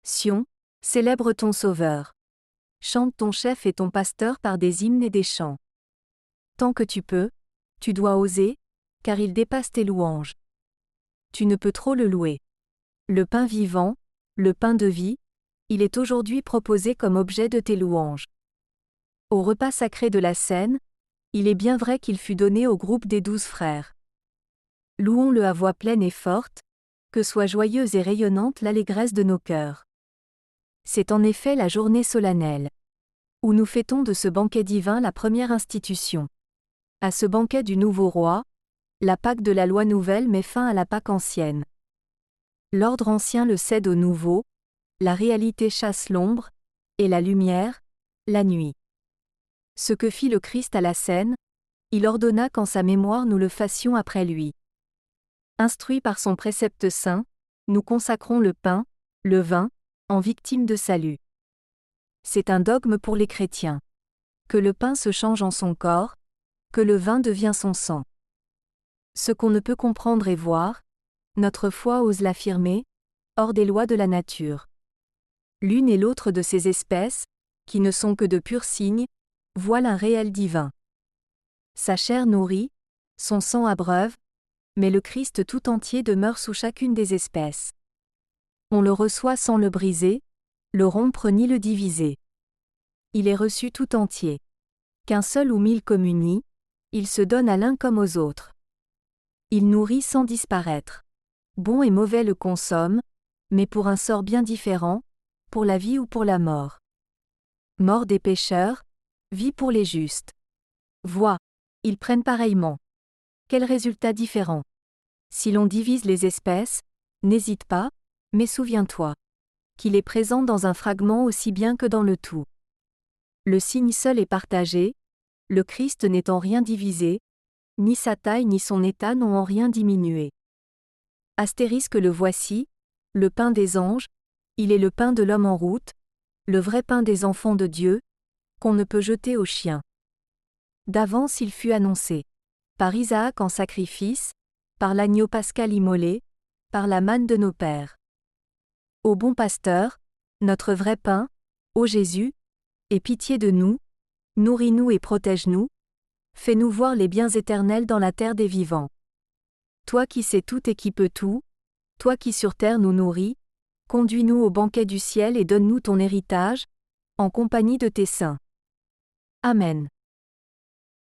Sion, célèbre ton Sauveur. Chante ton chef et ton pasteur par des hymnes et des chants. Tant que tu peux, tu dois oser, car il dépasse tes louanges. Tu ne peux trop le louer. Le pain vivant, le pain de vie, il est aujourd'hui proposé comme objet de tes louanges. Au repas sacré de la Cène, il est bien vrai qu'il fut donné au groupe des 12 frères. Louons-le à voix pleine et forte, que soit joyeuse et rayonnante l'allégresse de nos cœurs. C'est en effet la journée solennelle, où nous fêtons de ce banquet divin la première institution. À ce banquet du nouveau roi, la Pâque de la loi nouvelle met fin à la Pâque ancienne. L'ordre ancien le cède au nouveau, la réalité chasse l'ombre, et la lumière, la nuit. Ce que fit le Christ à la Cène, il ordonna qu'en sa mémoire nous le fassions après lui. Instruits par son précepte saint, nous consacrons le pain, le vin, en victime de salut. C'est un dogme pour les chrétiens. Que le pain se change en son corps, que le vin devient son sang. Ce qu'on ne peut comprendre et voir, notre foi ose l'affirmer, hors des lois de la nature. L'une et l'autre de ces espèces, qui ne sont que de purs signes, voilent un réel divin. Sa chair nourrit, son sang abreuve, mais le Christ tout entier demeure sous chacune des espèces. On le reçoit sans le briser, le rompre ni le diviser. Il est reçu tout entier. Qu'un seul ou 1000 communient, il se donne à l'un comme aux autres. Il nourrit sans disparaître. Bon et mauvais le consomment, mais pour un sort bien différent, pour la vie ou pour la mort. Mort des pécheurs, vie pour les justes. Vois, ils prennent pareillement. Quel résultat différent. Si l'on divise les espèces, n'hésite pas, mais souviens-toi qu'il est présent dans un fragment aussi bien que dans le tout. Le signe seul est partagé, le Christ n'est en rien divisé, ni sa taille ni son état n'ont en rien diminué. Astérisque le voici, le pain des anges, il est le pain de l'homme en route, le vrai pain des enfants de Dieu, qu'on ne peut jeter aux chiens. D'avance il fut annoncé. Par Isaac en sacrifice, par l'agneau pascal immolé, par la manne de nos pères. Ô bon pasteur, notre vrai pain, ô Jésus, aie pitié de nous, nourris-nous et protège-nous, fais-nous voir les biens éternels dans la terre des vivants. Toi qui sais tout et qui peux tout, toi qui sur terre nous nourris, conduis-nous au banquet du ciel et donne-nous ton héritage, en compagnie de tes saints. Amen.